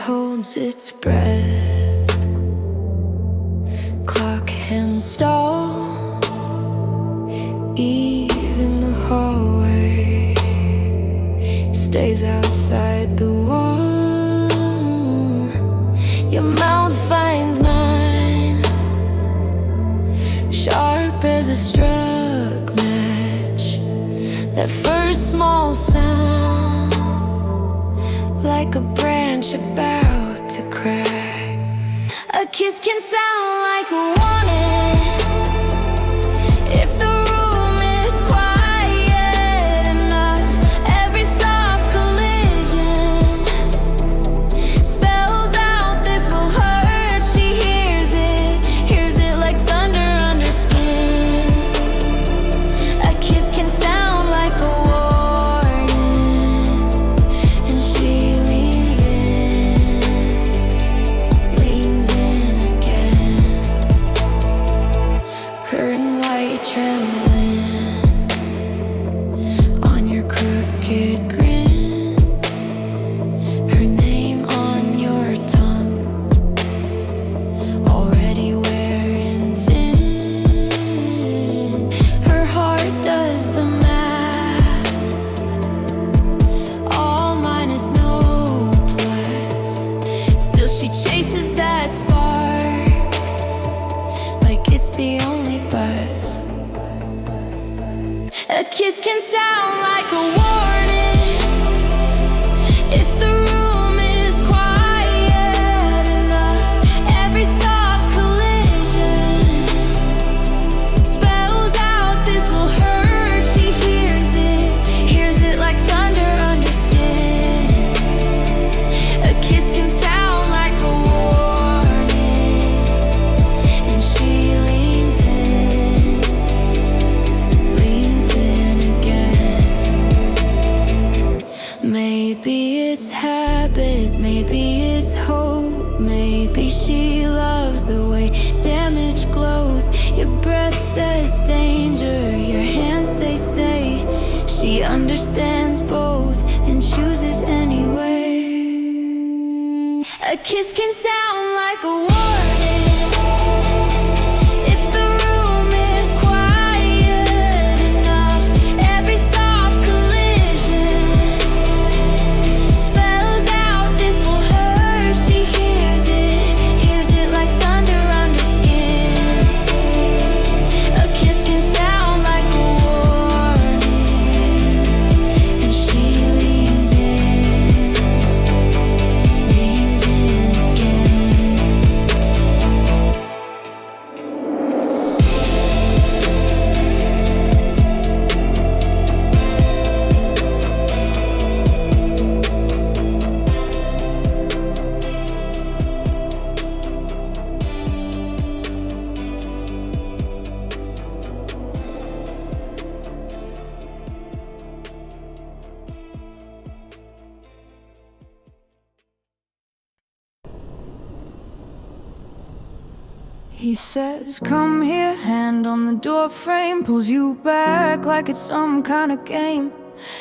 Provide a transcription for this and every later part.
holds its breath. Clock hands stall, even the hallway stays outside the wall. Your mouth finds mine, sharp as a struck match. That first small sound, like a branch about to crack. A kiss can sound like a warning if the room is quiet enough. Every soft collision spells out this will hurt. She hears it like thunder under skin. A kiss can sound like a trembling on your crooked grin, her name on your tongue, already wearing thin. Her heart does the math, all minus no plus. Still she chases that spark like it's the only buzz. A kiss can sound like a warning if the room is quiet enough. Every soft collision spells out this will hurt. She hears it like thunder under skin. A kiss can sound like a warning, and she leans in. Maybe it's habit, maybe it's hope, maybe she loves the way damage glows. Your breath says danger, your hands say stay. She understands both and chooses anyway. A kiss can sound like a warning if the room is quiet enough. Every soft collision spells out this will hurt. She hears it like thunder under skin. A kiss can sound like a warning, and she leans in again. He says, come here, hand on the door frame, pulls you back like it's some kind of game.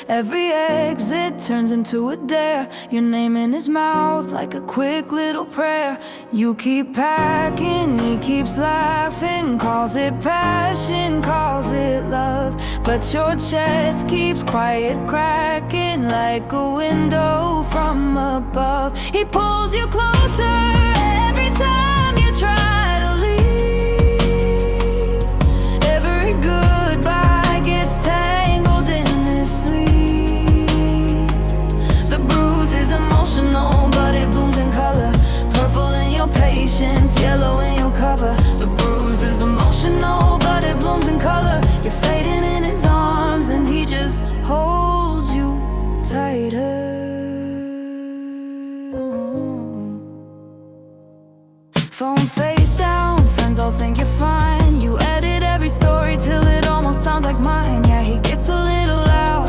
Every exit turns into a dare, your name in his mouth like a quick little prayer. You keep packing, he keeps laughing, calls it passion, calls it love. But your chest keeps quiet cracking like a window from above. He pulls you closer every time you try to leave. Every goodbye gets tangled in this sleeve. The bruise is emotional, but it blooms in color. Purple in your patience, yellow in your cover. The bruise is emotional, but it blooms in color. You're fading in his arms, and he just holds you tighter. Phone face down, friends all think you're fine. You edit every story till it almost sounds like mine. Yeah, he gets a little loud,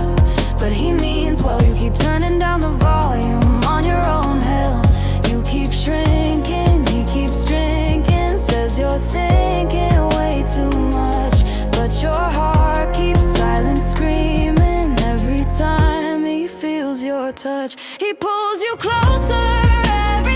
but he means well. You keep turning down the volume on your own hell. You keep shrinking, he keeps drinking. Says you're thinking way too much, but your heart keeps silent screaming every time he feels your touch. He pulls you closer every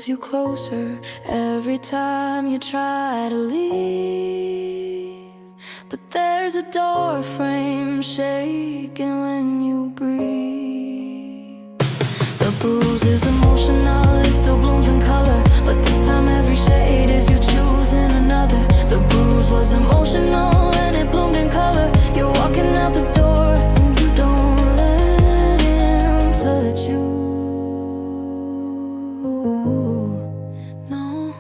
pulls you closer every time you try to leave. But there's a door frame shaking when you breathe. The bruise is emotional, it still blooms in color, but this time every shade is you choosing another. The bruise was emotional and it bloomed in color. You're walking out the door and you don't let him touch you. No.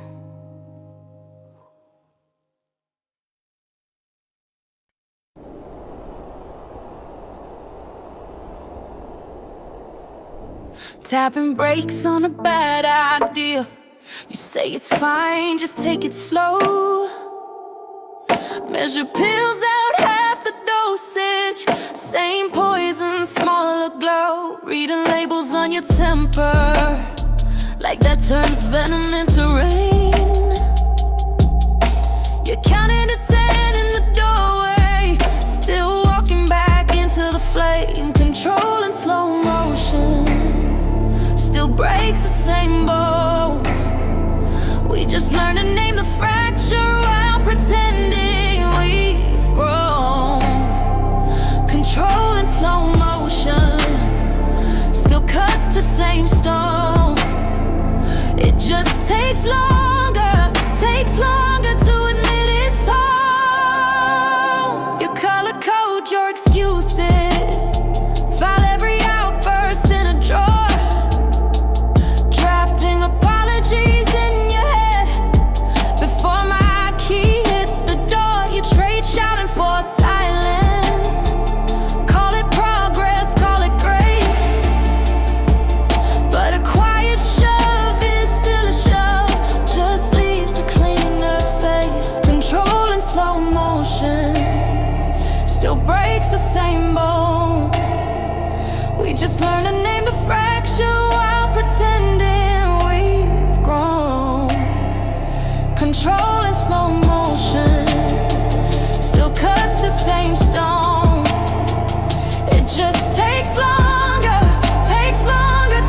Tapping brakes on a bad idea. You say it's fine, just take it slow. Measure pills out half the dosage. Same poison, smaller glow. Reading labels on your temper, like that turns venom into rain. You're counting to 10 in the doorway, still walking back into the flame. Control in slow motion, still breaks the same bones. We just learned to name the fracture while pretending we've grown. Control in slow motion, still cuts the same stone. It just takes longer to admit it's all. You color code your excuses, file every outburst in a drawer. Drafting apologies in your head before my key hits the door. You trade shouting for silence, call it progress, call it grace. But a quiet shove is still a shove, just leaves a cleaner face. Control in slow motion, still breaks the same bones. We just learn to name the fracture while pretending we've grown. Control in slow motion, still cuts the same stone. It just takes longer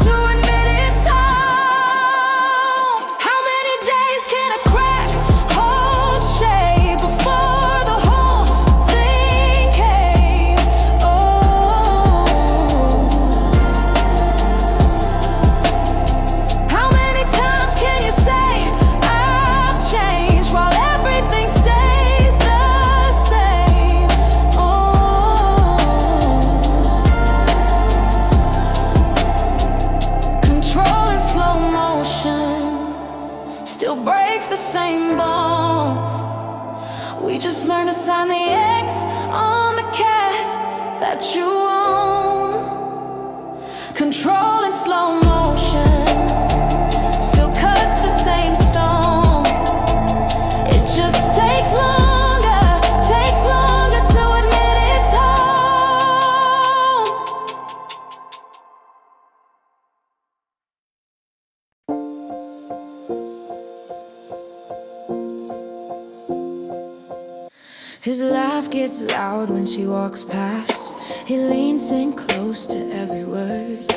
to admit it's home. How many days can a crack hold shape before the whole thing caves? Oh, how many times can you say I've changed while everything stays the same? Oh, control in slow motion, still breaks the same bones. We just learn to sign the X on the cast that you own. Control in slow motion, still cuts the same stone. It just takes longer to admit it's home. His laugh gets loud when she walks past. He leans in close to every word.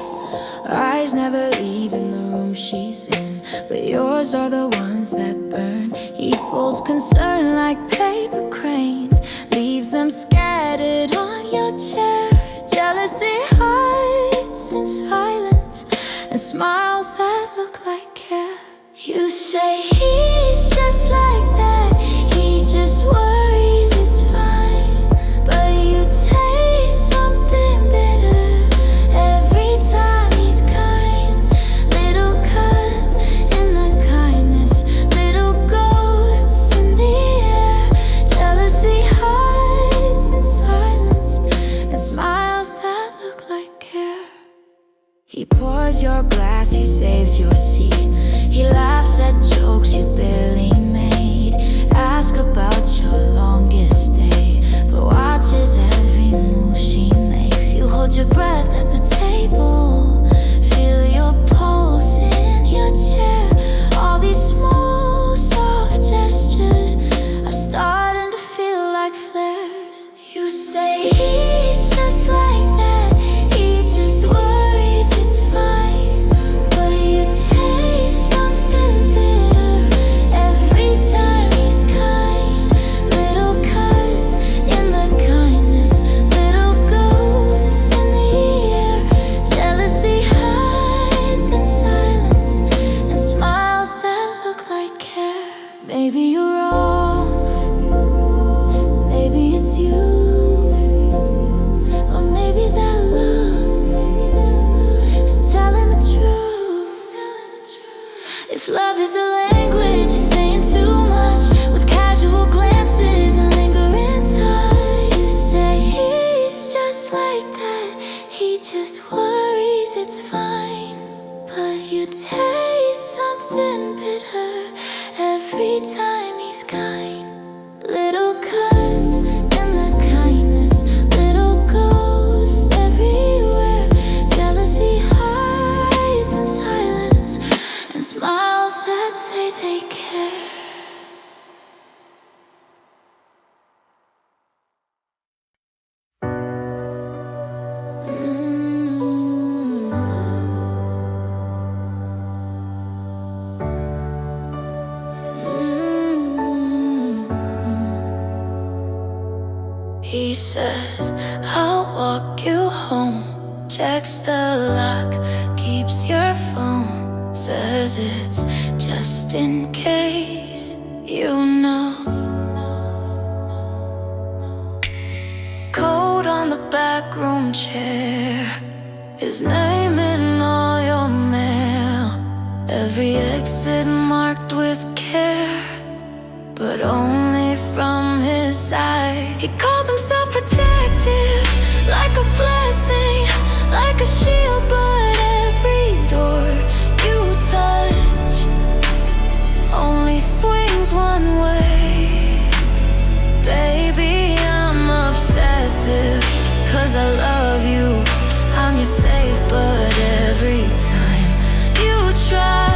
Eyes never leaving the room she's in, but yours are the ones that burn. He folds concern like paper cranes, leaves them scattered on your chair. Jealousy hides in silence and smiles that look like care. You say he's just like that, he just worries it's fine. But you taste something bitter every time he's kind. Little cuts in the kindness, little ghosts in the air. Jealousy hides in silence and smiles that look like care. He pours your glass, he saves your seat. He laughs at jokes you If love is a language, you're saying too much. With casual glances and lingering touch, you say he's just like that, he just worries, it's fine. But you taste something bitter every time he's kind. Little cuts in the kindness, little ghosts everywhere. Jealousy hides in silence, and smiles that say they care. He says, I'll walk you home. Checks the lock, keeps your phone. Says it's just in case, you know. Code on the backroom chair, his name in all your mail. Every exit marked with care, but only from his side. He calls himself protective, like a blessing, like a shield. But every door you touch only swings one way. Baby, I'm obsessive, 'cause I love you, I'm your safe. But every time you try,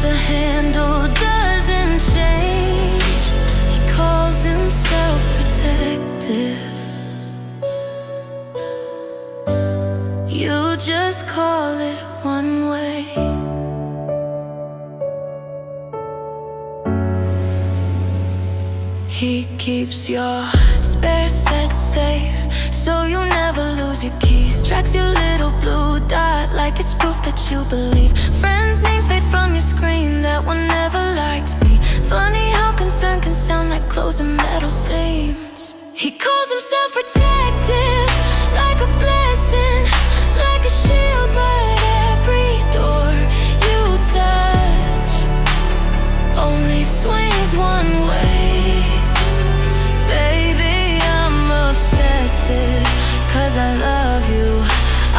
the handle doesn't change. He calls himself protective. You just call it one way. He keeps your spare set safe, so you never lose your keys. Tracks your little blue dot like it's proof that you believe. Friends' names fade from your screen, that one never liked me. Funny how concern can sound like closing metal seams. He calls himself protective, like a blessing, like a shield. But every door you touch only swings one way. Baby, I'm obsessive, 'cause I love you,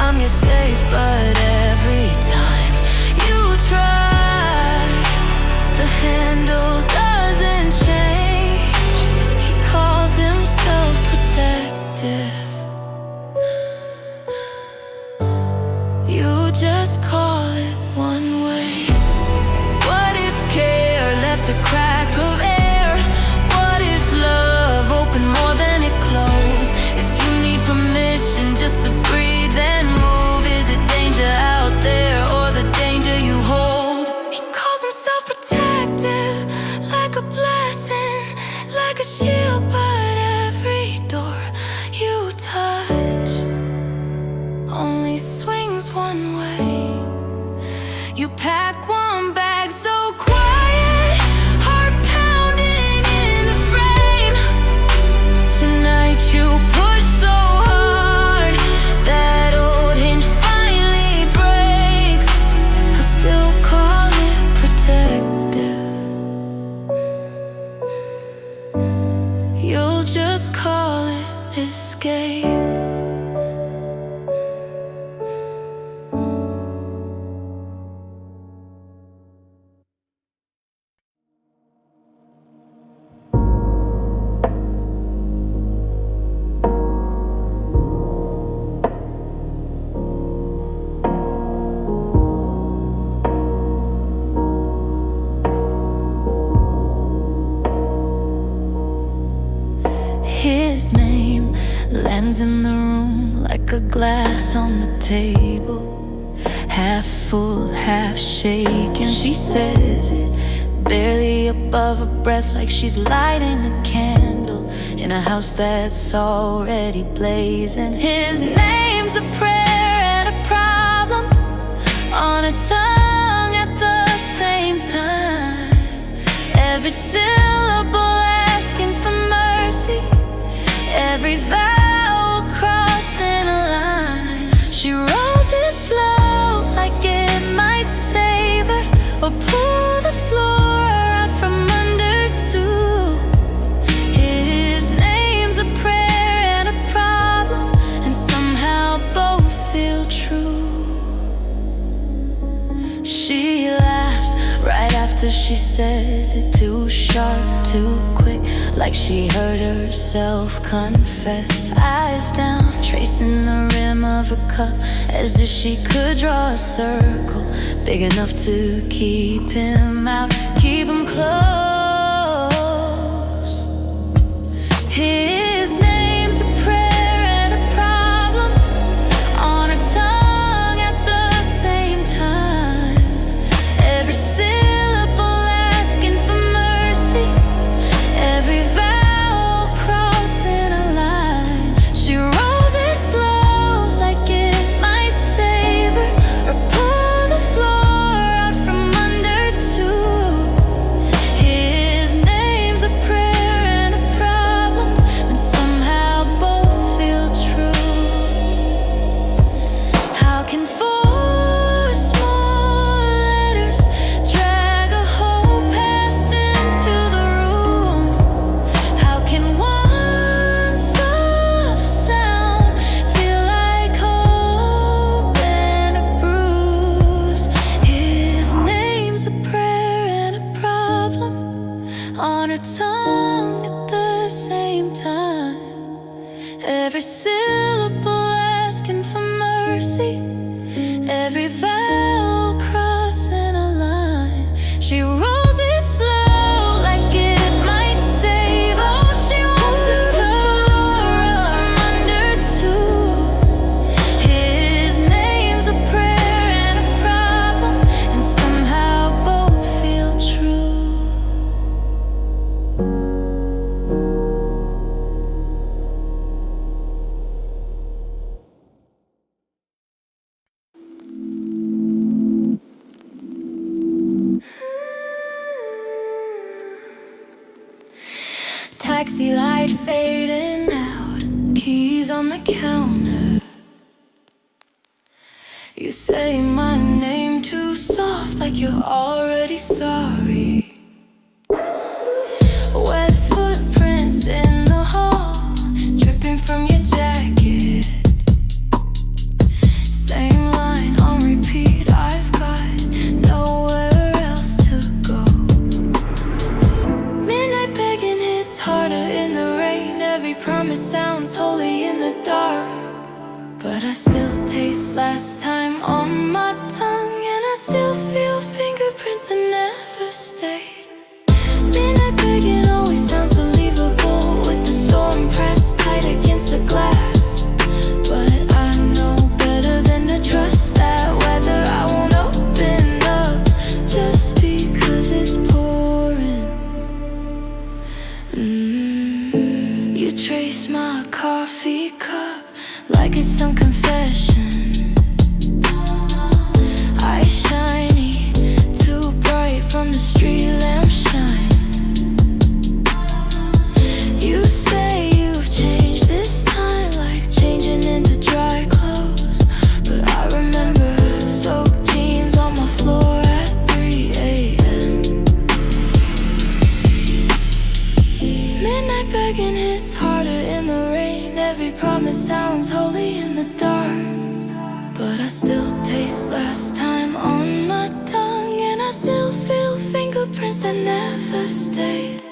I'm your safe. But every time you try, the handle doesn't change. He calls himself protective. You just call it one way. What if care left a crack of air? What if love opened more than it closed? If you need permission just to breathe and move, is it danger out there or the danger you hold? He calls himself protective, like a blessing, like a shield. But every door you touch only swings one way. You pack one bag so quiet, heart pounding in the frame. Tonight you push so hard, that old hinge finally breaks. I'll still call it protective. You'll just call it escape. His name lands in the room like a glass on the table, half full, half shaken. She says it barely above her breath, like she's lighting a candle in a house that's already blazing. His name's a prayer and a problem on her tongue at the same time. Every syllable asking for mercy, every vowel crossing a line. She rolls it slow like it might save her, or pull the floor out from under too. His name's a prayer and a problem, and somehow both feel true. She laughs right after she says it, too sharp, too quick, like she heard herself confess. Eyes down, tracing the rim of a cup, as if she could draw a circle big enough to keep him out, keep him close. His name's a prayer and a problem on her tongue at the same time. Every syllable asking for mercy, every vowel crossing a line. She rolls it slow like it might save her, or pull the floor out from under too. His name's a prayer and a problem, and somehow both feel true. How can four small letters drag a whole past into the room? How can one soft sound feel like hope and a bruise? His name's a prayer and a problem on her tongue at the same time. Every syllable asking for mercy, every vowel crossing a line. She rolls it slow like it might save. Oh, she wants to floor out from under too. His name's a prayer and a problem, and somehow both feel true. Taxi light fading out, keys on the counter. You say my name too soft, like you're already sorry. Wet footprints in the hall, dripping from your jacket. Same line on repeat, I've got nowhere else to go. Midnight begging hits harder in the rain. Every promise sounds holy in the dark, but I still taste last time on my tongue, and I still feel fingerprints that never stayed. Midnight begging always sounds believable, with the storm pressed tight against the glass. But I know better than to trust that weather. I won't open up just because it's pouring. You trace my coffee cup like it's some confession. Eyes shiny, too bright from the street lamp shine. You say you've changed this time, like changing into dry clothes. But I remember soaked jeans on my floor at 3 a.m. Midnight begging hits harder in the rain. Every promise sounds holy in the dark, but I still taste last time on my tongue, and I still feel fingerprints that never stayed.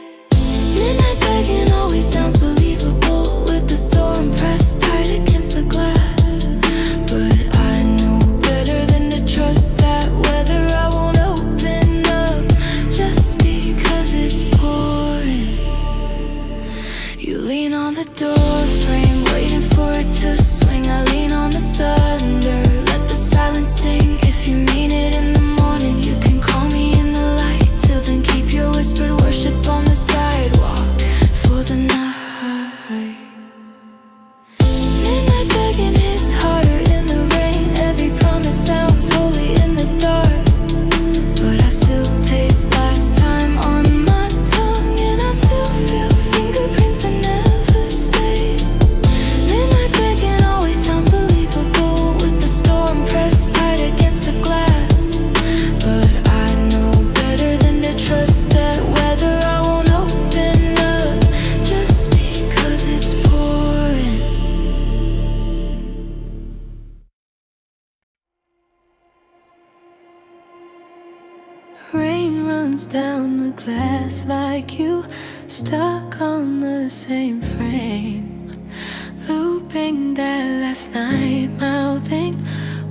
Midnight begging always sounds believable, with the storm pressed tight against the glass. But I know better than to trust that weather. I won't open up just because it's pouring. You lean on the door frame, waiting for it to swing. I lean on the thunder, let the silence sting. If you mean it in the morning, you can call me in the light. Till then keep your whispered worship on the sidewalk for the night. Rain runs down the glass like you stuck on the same frame, looping that last night, mouthing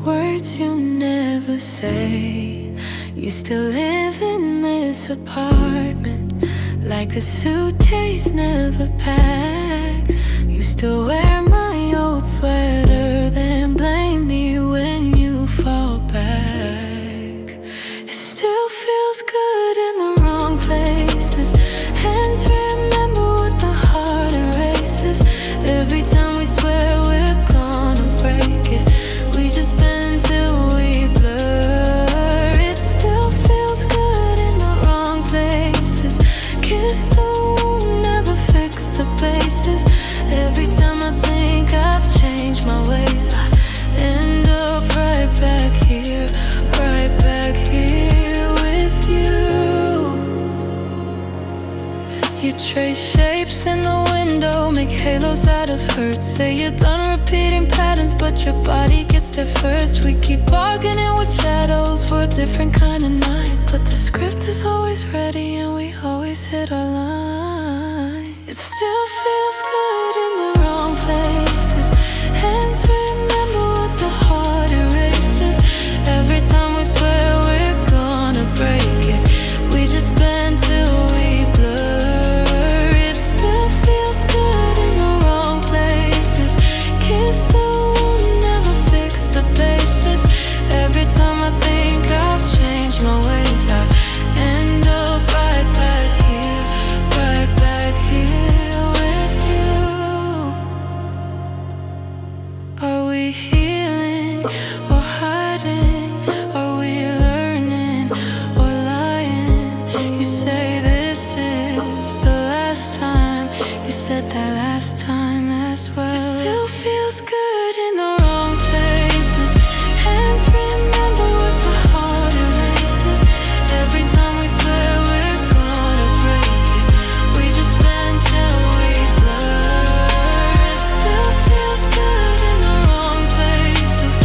words you never say. You still live in this apartment like a suitcase never packed. You still wear my old sweater, then blame me when you fall back. It still feels good in the wrong places. Hands remember what the heart erases. Every time we swear we're gonna break it, we just bend till we blur. It still feels good in the wrong places. Kiss the wound, never fix the bases. Every time I think I've changed my ways, I end up right back here with you. You trace shapes in the window, make halos out of hurt. Say you're done repeating patterns, but your body gets there first. We keep bargaining with shadows for a different kind of night, but the script is always ready and we always hit our line. It still feels good in the wrong places. Hands remember what the heart erases. Every time we swear we're gonna break it, we just bend till we blur. It still feels good in the wrong places. Kiss the wound, never fix the bases. Every time I think I've changed my ways, I end up right back here with you. Are we healing or hiding? Are we learning or lying? You say this is the last time. You said that last time as well. It still feels good in the wrong places. Hands remember what the heart erases. Every time we swear we're gonna break it, we just bend till we blur. It still feels good in the wrong places.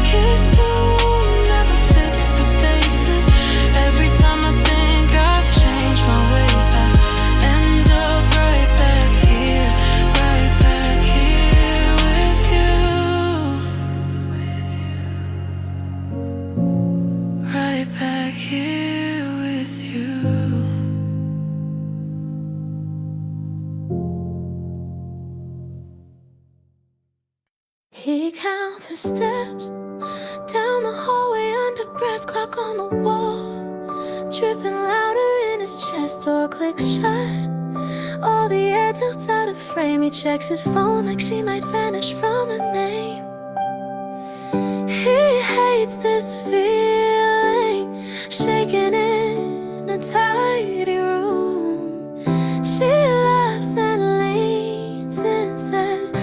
Kiss the wound, never fix the bases. Every time I think I've changed my ways, I end up right back here with you. Right back here with you. He counts her steps down the hallway, under breath, clock on the wall, dripping louder in his chest, door clicks shut. All the air tilts out of frame. He checks his phone like she might vanish from her name. He hates this feeling, shaking in a tidy room. She laughs and leans and says,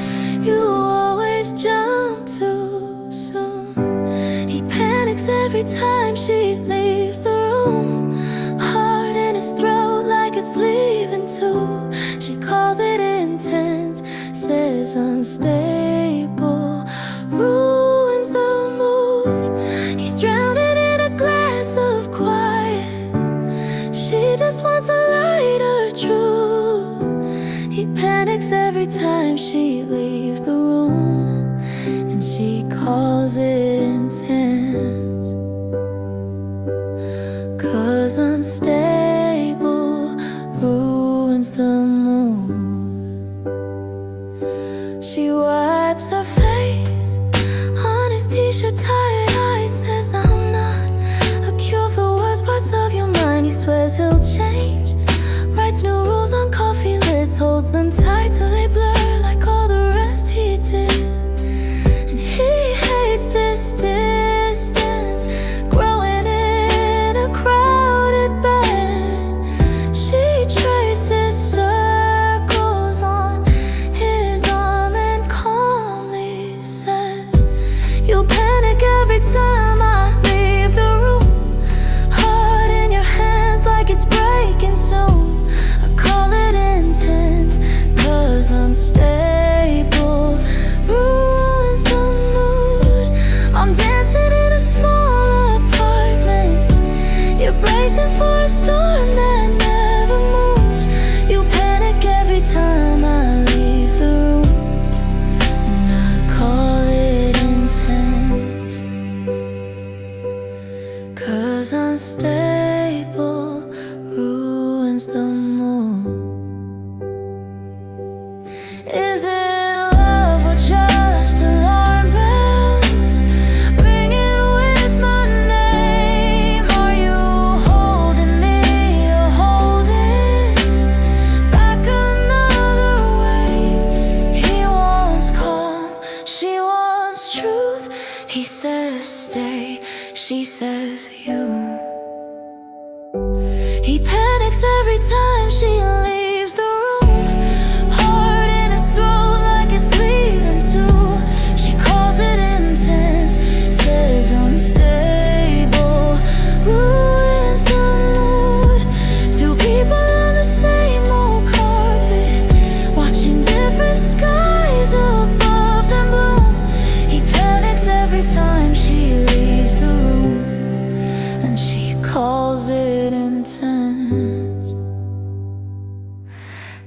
"You always jump too soon." He panics every time she leaves the room, heart in his throat like it's leaving too. She calls it intense, says unstable, ruins the mood. He's drowning in a glass of quiet. She just wants a lighter truth. He panics every time she leaves the room, and she calls it intense. 'Cause unstable ruins the mood. She wipes her face on his t-shirt, tired eyes, says, "I'm not a cure for worst parts of your mind." He swears he'll change, writes new rules on coffee lids, holds them tight till they blur like all the rest he did. And he hates this distance, growing in a crowded bed. She traces circles on his arm and calmly says, "You'll panic every time I leave the room, heart in your hands like it's breaking soon." I call it intense, 'cause unstable bracing for a storm that never moves. You panic every time I leave the room, and I call it intense. 'Cause unstable ruins the mood. Is it love or just alarm bells ringing with my name? Are you holding me or holding back another wave? He wants calm, she wants truth. He says stay, she says you. He panics every time she leaves the room, heart in his throat like it's leaving too. She calls it intense, says unstable ruins the mood. Two people on the same old carpet, watching different skies above them bloom. He panics every time she leaves the room, and she calls it intense.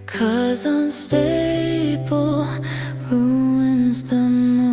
'Cause unstable ruins the moon.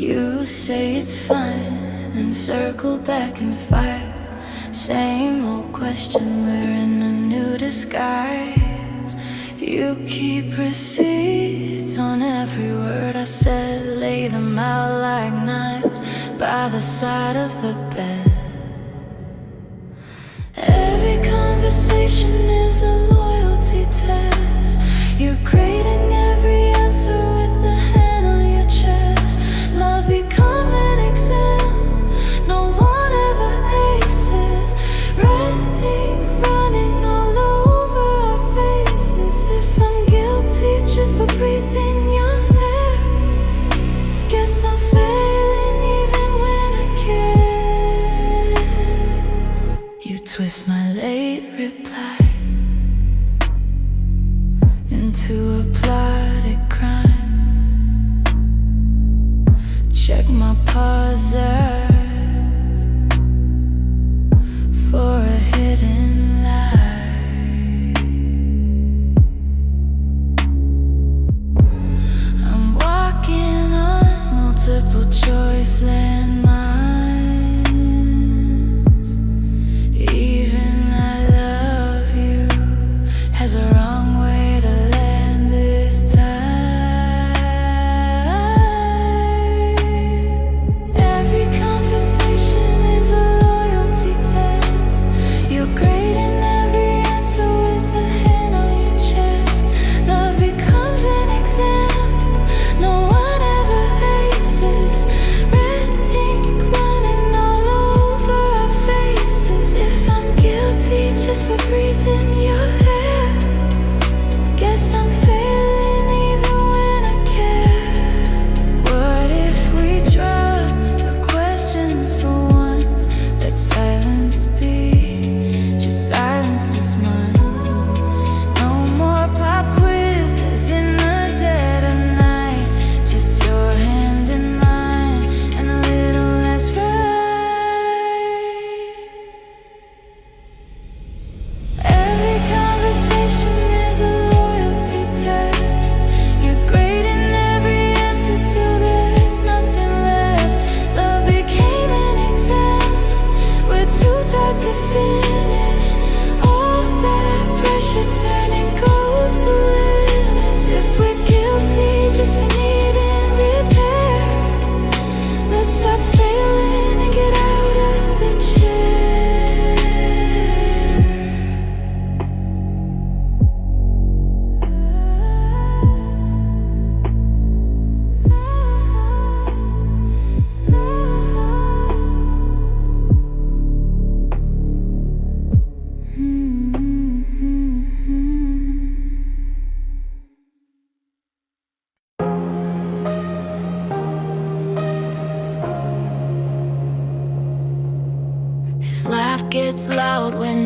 You say it's fine and circle back and fight. Same old question, we're in a new disguise. You keep receipts on every word I said, lay them out like knives by the side of the bed. Every conversation is a loyalty test. You're grading every answer with the hand on your chest. Love becomes an exam no one ever aces. Red ink running all over our faces. If I'm guilty just for breathing your air, guess I'm failing even when I care. You twist my late reply into a plotted crime. Check my pauses for a hidden lie. I'm walking on multiple choice landmines. Even I love you has a wrong way to land this time. Every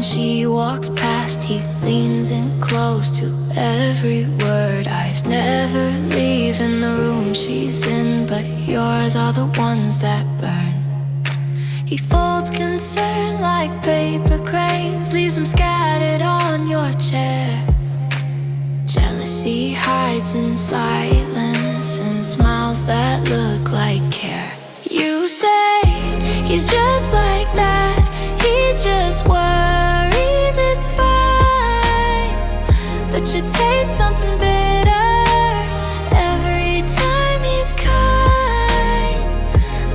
she walks past, he leans in close to every word. Eyes never leaving the room she's in, but yours are the ones that burn. He folds concern like paper cranes, leaves them scattered on your chair. Jealousy hides in silence and smiles that look like care. You say he's just like that, he just worries, it's fine. But you taste something bitter every time he's kind.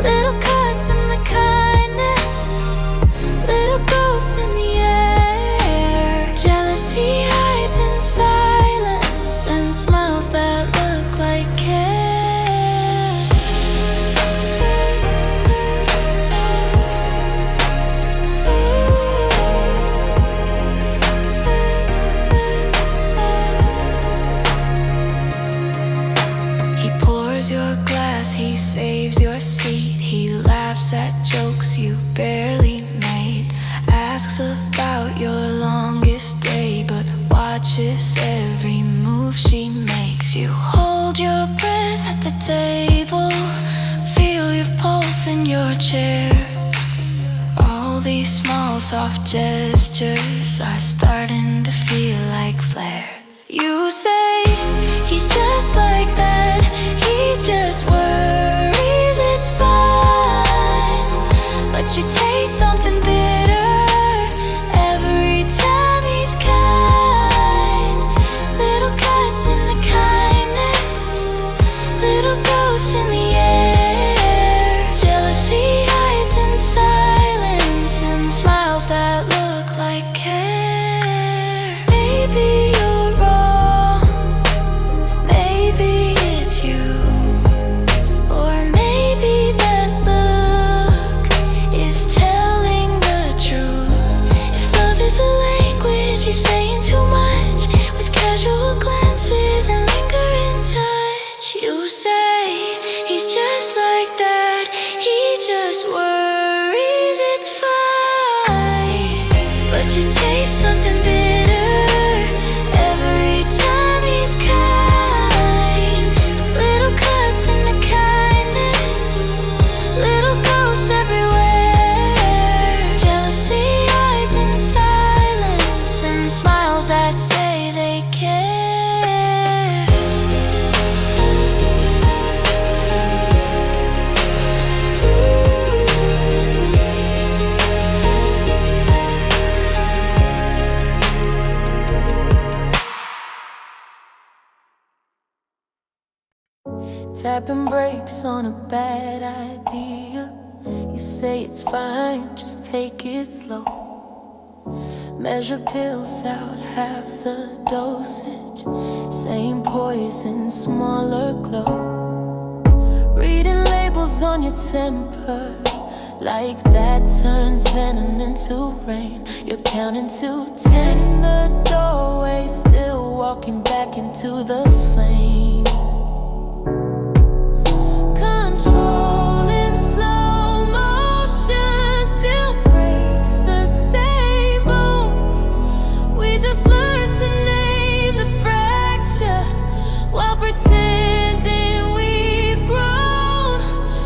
Little cuts in the kindness, little ghosts in the air. Jealousy hides in silence and smiles that look like care. Your glass, he saves your seat. He laughs at jokes you barely made, asks about your longest day, but watches every move she makes. You hold your breath at the table, feel your pulse in your chair. All these small soft gestures are starting to feel like flares. You say he's just like that, he just worries, it's fine. But you taste something bitter every time he's kind. Little cuts in the kindness, little ghosts in the air. Jealousy hides in silence and smiles that look like care. Maybe you're wrong, maybe it's you, or maybe that look is telling the truth. If love is a language, he's saying too much with casual glances and lingering touch. You say he's just like that, he just worries, it's fine. But you taste something bitter every time he's kind. Little cuts in the kindness, little ghosts everywhere. Jealousy hides in silence and smiles that say they care. Tapping brakes on a bad idea. You say it's fine, just take it slow. Measure pills out half the dosage, same poison, smaller glow. Reading labels on your temper, like that turns venom into rain. You're counting to 10 in the doorway, still walking back into the flame. Controlling slow motion still breaks the same bones. We just learned to name the fracture while pretending we've grown.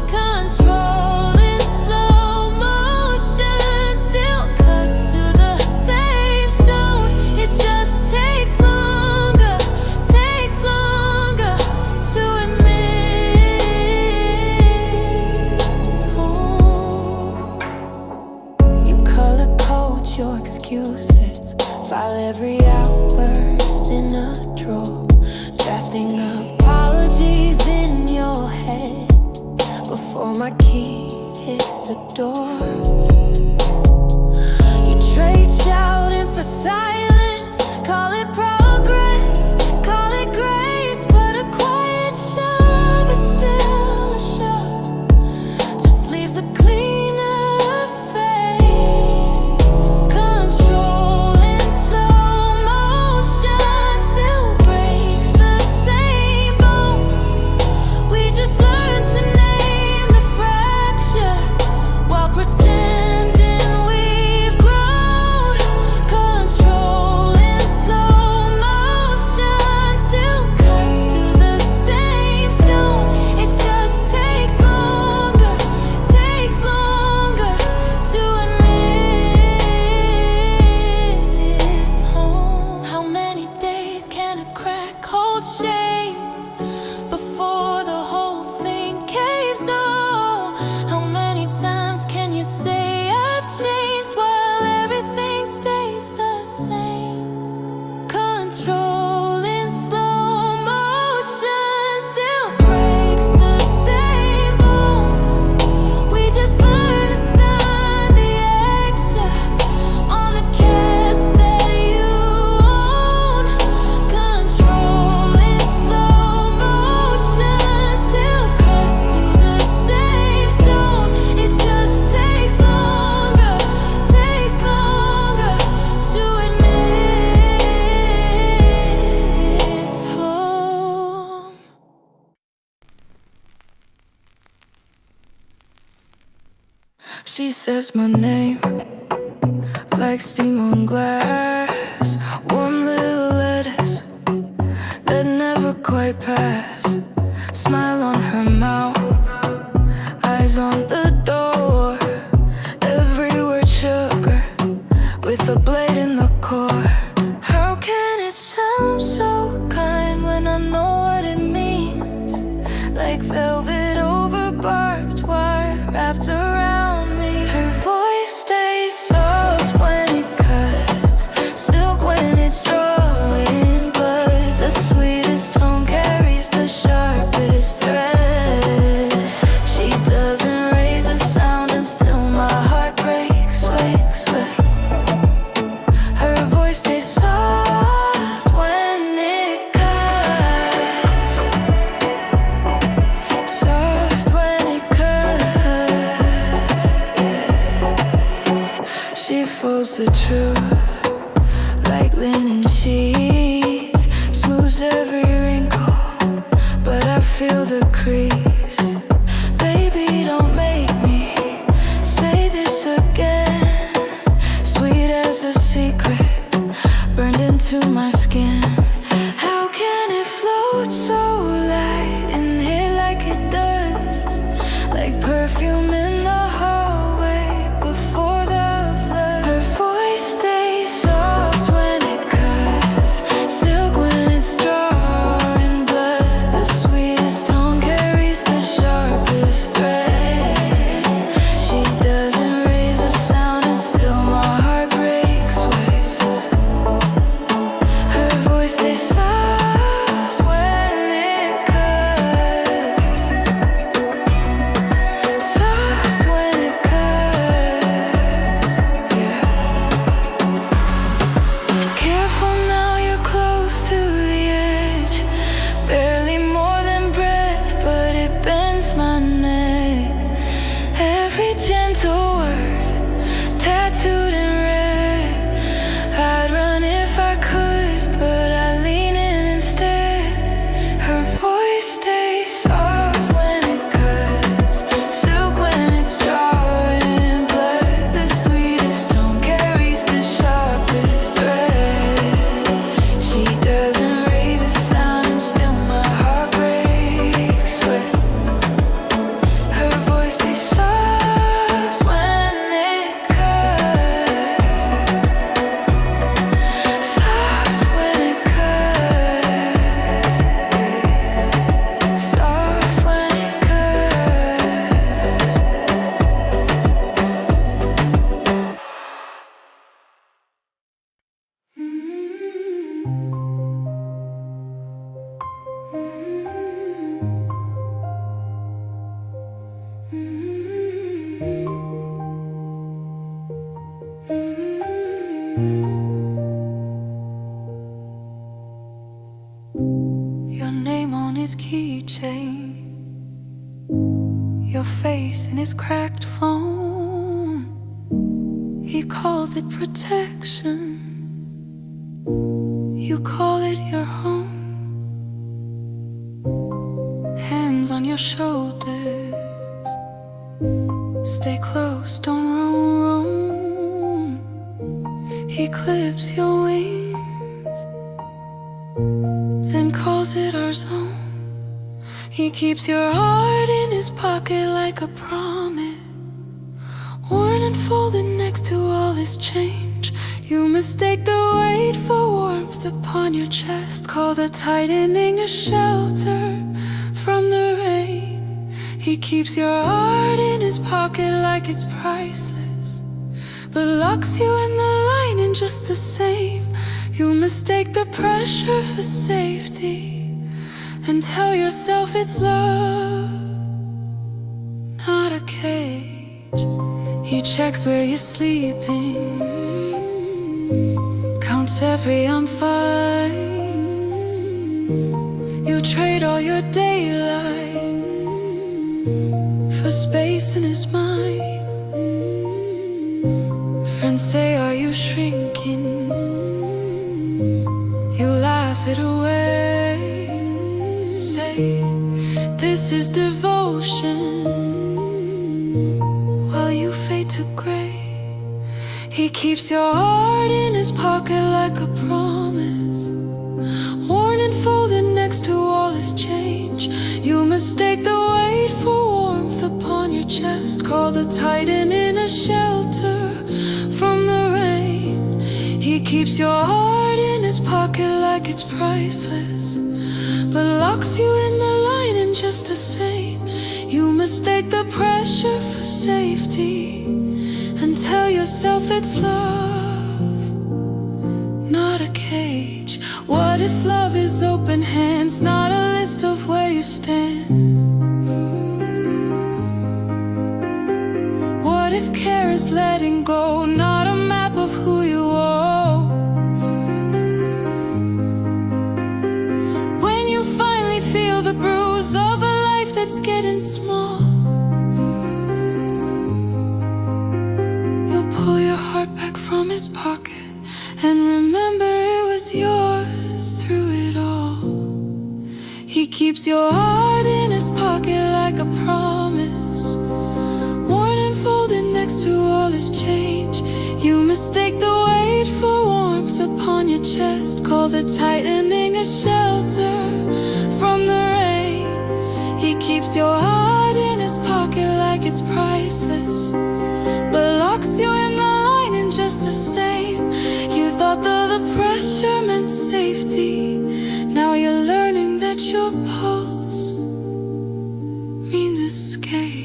Controlling slow motion still cuts to the same stone. It just takes longer to admit it's home. You color code your excuses, file every outburst in a drawer, drafting apologies in your head before my key hits the door. You trade shouting for silence, call it progress, call it grace, but a quiet shove is still a shove, just leaves a cleaner face. Controlling slow motion still breaks the same bones. We just learned to name the fracture while pretending we've grown. She says my name like steam on glass, warm little lettuce that never quite pass. Smile on her mouth, eyes on the door, every word sugar with a blade in the core. How can it sound so kind when I know what it means? Like velvet over barbed wire wrapped around me. Her voice stays soft when it cuts, silk when it's drawing blood. The sweetest tone carries the sharpest thread. She doesn't raise a sound and still my heart breaks. Sweat, sweat. Her voice stays soft when it cuts, soft when it cuts, yeah. She folds the truth like linen sheets, smooths every wrinkle, but I feel the crease. Baby, don't make me say this again. Sweet as a secret, burned into my skin. How can it float so light and hit like it does? Like perfume in the hallway before the flood. Her voice stays soft when it cuts, silk when it's drawing blood. The sweetest tone carries the sharpest thread. She doesn't raise a sound and still my heart breaks. Waves. Her voice stays soft when it cuts, soft when it cuts, yeah. Careful now, you're close to the edge. Barely more than breath, but it bends my neck. Every gentle word tattooed in red. I'd run if I could, but I lean in instead. Her voice stays soft when it cuts, silk when it's drawing blood. The sweetest tone carries the sharpest thread. She doesn't raise a sound and still my heart breaks. Sweat. Her voice stays soft when it cuts, soft when it cuts, soft when it cuts. Your name on his keychain, your face in his cracked phone. He calls it protection, you call it your home. Hands on your shoulders, stay close, don't roam, roam. He clips your wings, then calls it our zone. He keeps your heart in his pocket like a promise, worn and folded next to all his change. You mistake the weight for warmth upon your chest, call the tightening a shelter from the rain. He keeps your heart in his pocket like it's priceless, but locks you in the line in just the same. You mistake the pressure for safety and tell yourself it's love, not a cage. He checks where you're sleeping, counts every I'm fine. You trade all your daylight for space in his mind. Friends say, are you shrinking? You laugh it away, say, this is devotion, while you fade to gray. He keeps your heart in his pocket like a promise, worn and folded next to all his change. You mistake the weight for warmth upon your chest, call the tightening a shelter from the rain. He keeps your heart in his pocket like it's priceless, but locks you in the lining just the same. You mistake the pressure for safety and tell yourself it's love, not a cage. What if love is open hands, not a list of where you stand? What if care is letting go, not a map of who you owe? When you finally feel the bruise of a life that's getting small, you'll pull your heart back from his pocket and remember it was yours through it all. He keeps your heart in his pocket like a promise, worn and folded next to all his change. You mistake the weight for warmth upon your chest, call the tightening a shelter from the rain. He keeps your heart in his pocket like it's priceless, but locks you in the lining just the same. You thought that the pressure meant safety, now you're learning that your pulse means escape.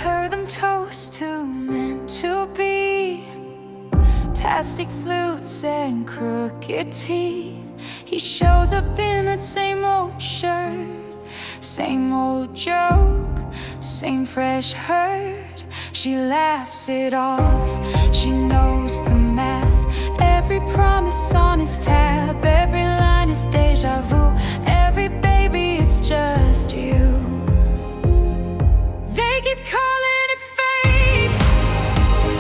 Heard them toast to meant to be, plastic flutes and crooked teeth. He shows up in that same old shirt, same old joke, same fresh hurt. She laughs it off, she knows the math. Every promise on his tab, every line is deja vu. Every baby, it's just you. They keep calling it fate,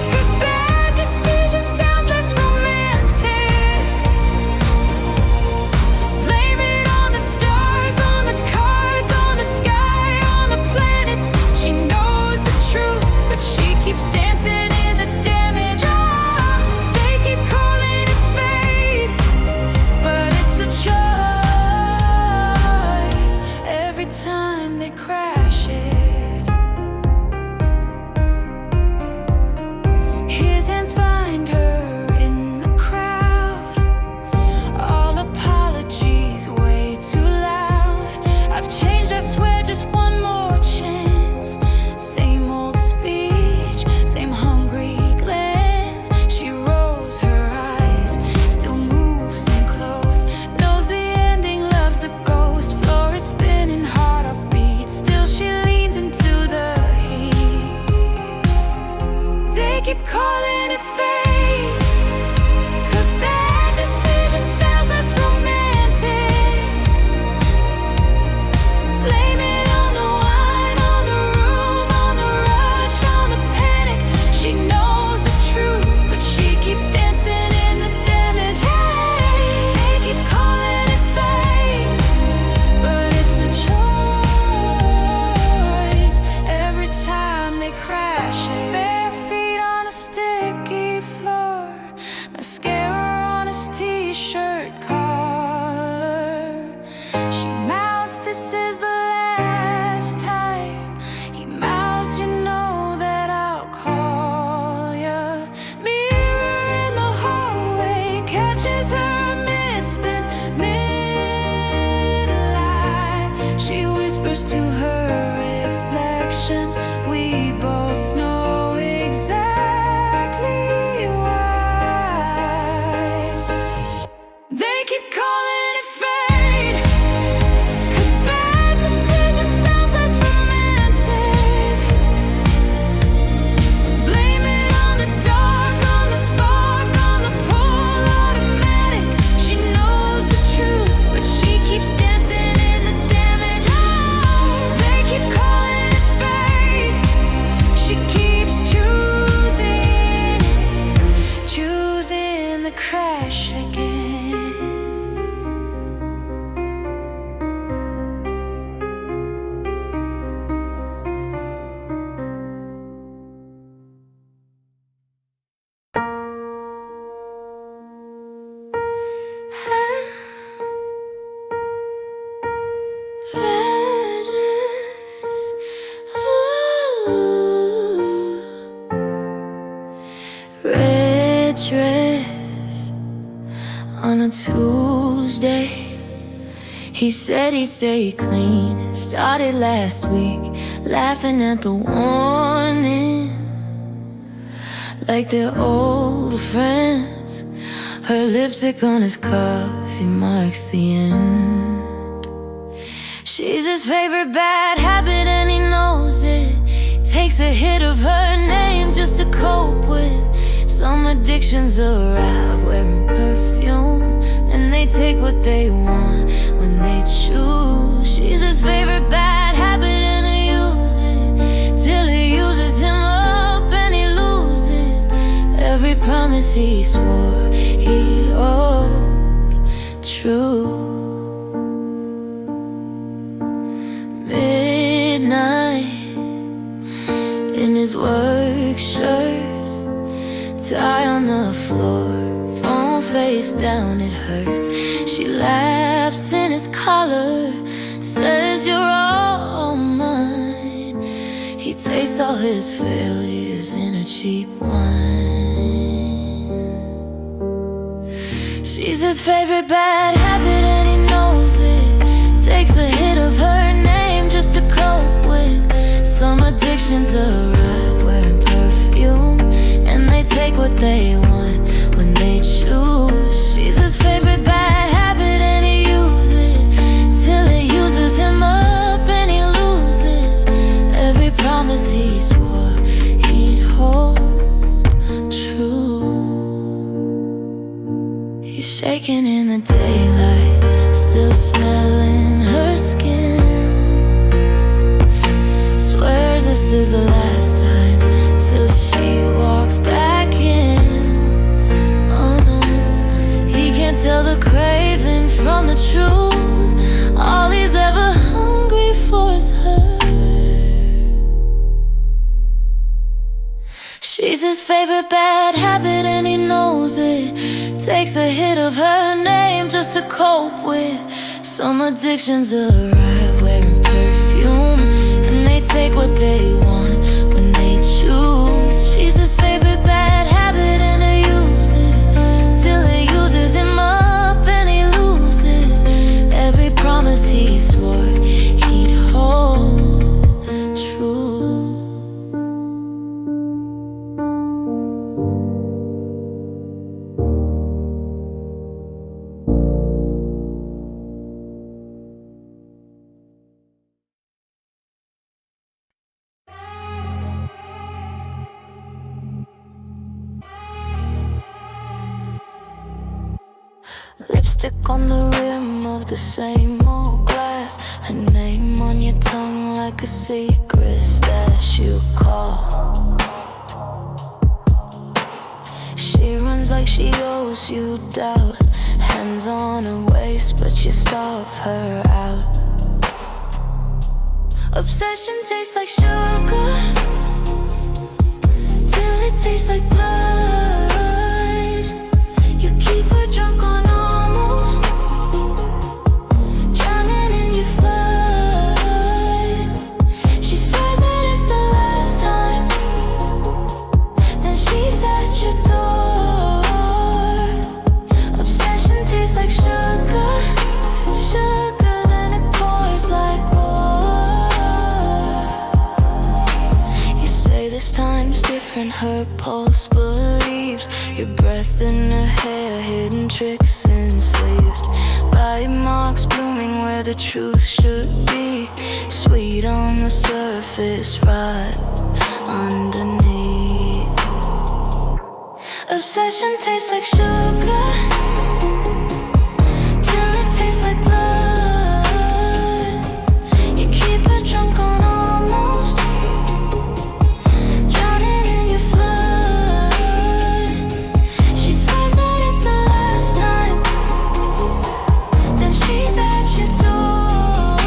'cause bad decision sounds less romantic. Blame it on the stars, on the cards, on the sky, on the planets. She knows the truth, but she keeps dancing in the damage. Oh, they keep calling it fate, but it's a choice every time they crash it. His hands find her in the crowd, all apologies way too loud. I've changed, I swear, just one more chance. Same old speech, same hungry glance. She rolls her eyes, still moves in close, knows the ending, loves the ghost. Floor is spinning, heart off beat, still she leans into the heat. They keep calling it fate, 'cause bad decision sounds less romantic. Blame it on the wine, on the room, on the rush, on the panic. She knows the truth, but she keeps dancing in the damage. Hey, they keep calling it fate, but it's a choice every time they crash it. Bare feet on a sticky floor, mascara on his t-shirt collar. She mouths, "This is the last time." He mouths, "You know that I'll call ya." Mirror in the hallway catches her mid-spin, mid-lie. She whispers to her reflection, "We both know exactly why." They keep calling it fate, 'cause bad decision sounds less romantic. Blame it on the dark, on the spark, on Tuesday. He said he'd stay clean. Started last week, laughing at the warning, like they're old friends. Her lipstick on his coffee marks the end. She's his favorite bad habit and he knows it. Takes a hit of her name just to cope with. Some addictions arrive wearing perfume, and they take what they want when they choose. She's his favorite bad habit and he uses it till he uses him up and he loses every promise he swore he'd hold true. Midnight in his work shirt, tie on the floor, phone face down, it hurts. She laughs in his collar, says you're all mine. He tastes all his failures in her cheap wine. She's his favorite bad habit and he knows it. Takes a hit of her name just to cope with. Some addictions arrive wearing perfume, and they take what they want when they choose. She's his favorite bad habit and he uses it till it uses him up and he loses every promise he swore he'd hold true. He's shaking in the daylight, still smelling her skin. Swears this is the last time till she walks back in. Oh no, he can't tell the craving from the truth. All he's ever hungry for is her. She's his favorite bad habit and he knows it. Takes a hit of her name just to cope with. Some addictions arrive wearing perfume, and they take what they want when they choose. She's his favorite bad habit and he uses it till it uses him up and he loses every promise he swore he'd hold true. Lipstick on the rim of the same old glass. Her name on your tongue like a secret stash you call. She runs like she owes you doubt. Hands on her waist but you starve her out. Obsession tastes like sugar till it tastes like blood. You keep her drunk on almost, drowning in your flood. She swears that it's the last time, then she's at your door. Obsession tastes like sugar, sugar, then it pours like war. You say this time's different, her pulse believes. Your breath in her hair, hidden tricks in sleeves. Bite marks blooming where the truth should be. Sweet on the surface, right underneath. Obsession tastes like sugar till it tastes like blood. You keep her drunk on almost, drowning in your flood. She swears that it's the last time, then she's at your door.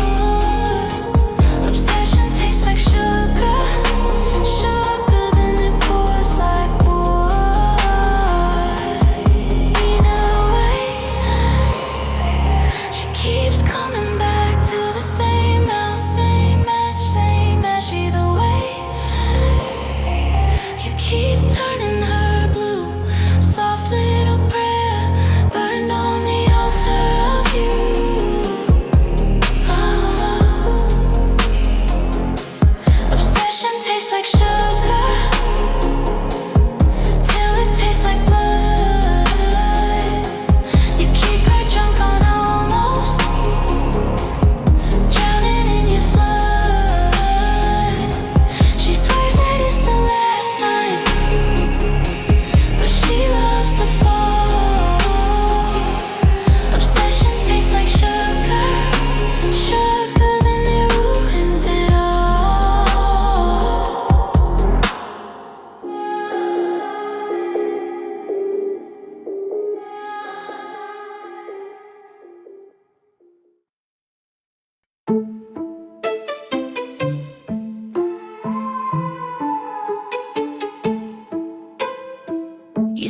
Obsession tastes like sugar, sugar, then it pours like war. Either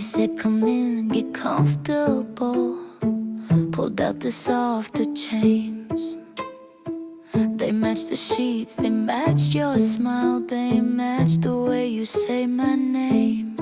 said come in, get comfortable. Pulled out the softer chains. They matched the sheets, they matched your smile, they matched the way you say my name.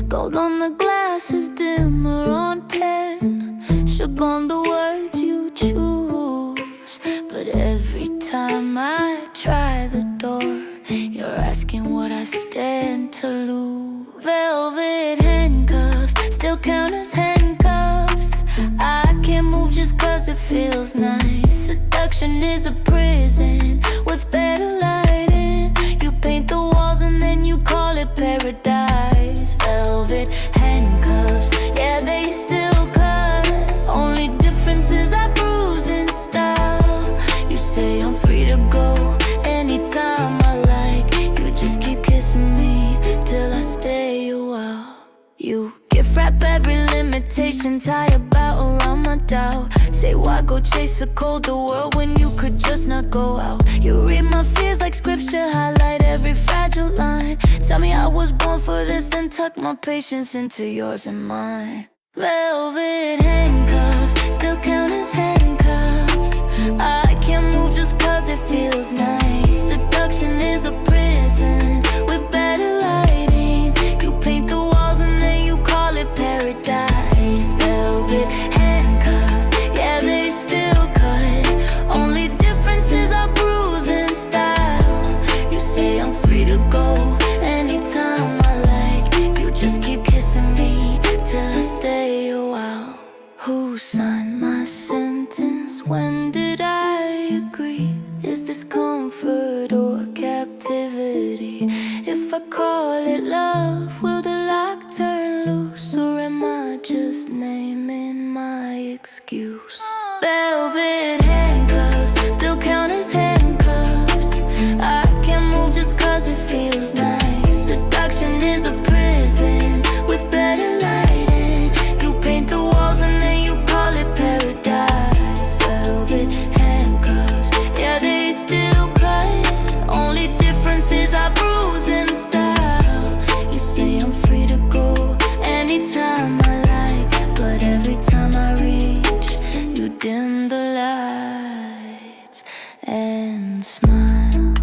Gold on the glasses, dimmer on 10. Shook on the words you choose. But every time I try the door, you're asking what I stand to lose. Velvet handcuffs, still count as handcuffs. I can't move just cause it feels nice. Seduction is a prison with better lighting. You paint the walls and then you call it paradise. Velvet handcuffs, yeah, they still cut. Only difference is I bruise in style. You say I'm free to go anytime I like. You just keep kissing me till I stay a while. You gift wrap every limitation, tie a bow around my doubt. Say why go chase a colder world when you could just not go out. You read my fears like scripture, highlight every fragile line. Tell me I was born for this, then tuck my patience into yours and mine. Velvet handcuffs, still count as handcuffs. I can't move just cause it feels nice. Seduction is a prison with better lighting. You paint the walls and then you call it paradise. Velvet handcuffs, yeah, they still cut. Only difference is I bruise in style. You say I'm free to go anytime I like. You just keep kissing me till I stay a while. Who signed my sentence? When did I agree? Is this comfort or captivity? If I call it love, will the lock turn loose? Or am I just naming my excuse? Velvet handcuffs, still count as handcuffs. I can't move just cause it feels nice. Seduction is a prison with better lighting. You paint the walls and then you call it paradise. Velvet handcuffs, yeah, they still cut. Only difference is I bruise in style. You say I'm free to go anytime I like. But every time I reach, you dim the lights and smile.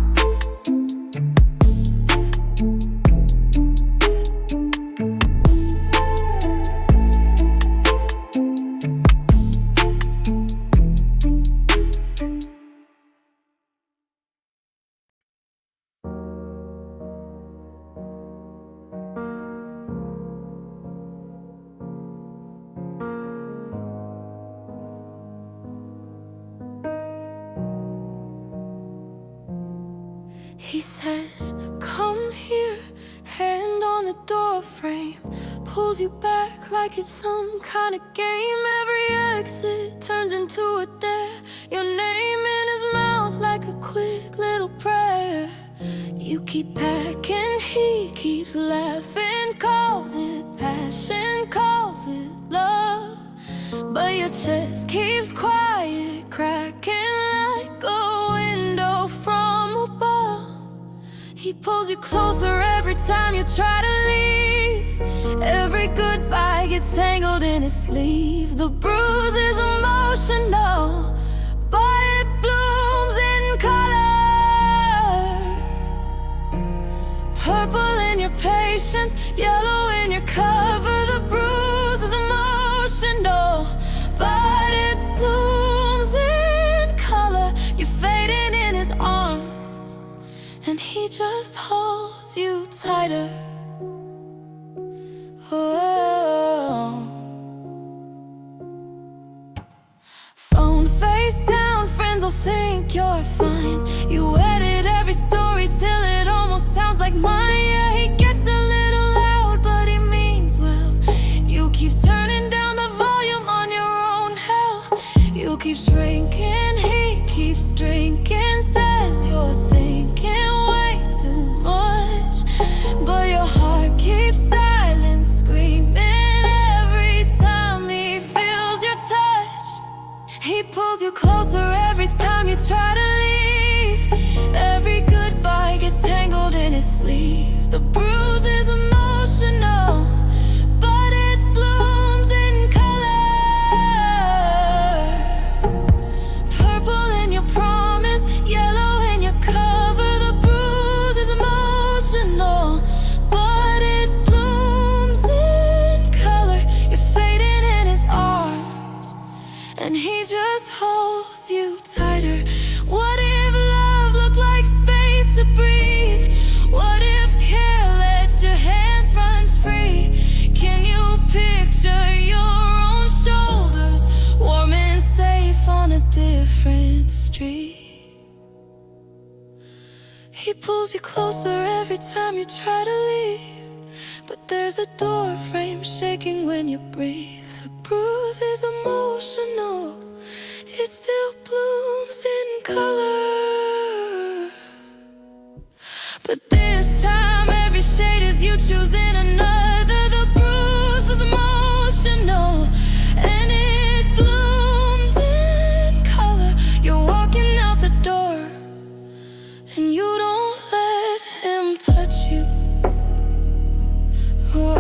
He says, come here, hand on the door frame. Pulls you back like it's some kind of game. Every exit turns into a dare. Your name in his mouth like a quick little prayer. You keep packing, he keeps laughing. Calls it passion, calls it love. But your chest keeps quiet, cracking like a window from above. He pulls you closer every time you try to leave. Every goodbye gets tangled in his sleeve. The bruise is emotional, but it blooms in color. Purple in your patience, yellow in your cover. The bruise is emotional, but it blooms in color. You're fading in his arms, and he just holds you tighter. Oh. Phone face down, friends will think you're fine. You edit every story till it almost sounds like mine. Yeah, he gets a little loud, but he means well. You keep turning down the volume on your own hell. You keep shrinking, he keeps drinking. Says you're thinking way too much, but your heart keeps silent, screaming every time he feels your touch. He pulls you closer every time you try to leave. Every goodbye gets tangled in his sleeve. The bruise is emotional, emotional, but it blooms in color. Purple in your promise, yellow in your cover. The bruise is emotional, but it blooms in color. You're fading in his arms, and he just holds you tighter. What if love looked like space to breathe? What if care lets your hands run free? Can you picture your own shoulders, warm and safe on a different street? He pulls you closer every time you try to leave, but there's a door frame shaking when you breathe. The bruise is emotional, it still blooms in color. But this time every shade is you choosing another. The bruise was emotional, and it bloomed in color. You're walking out the door, and you don't let him touch you. Oh,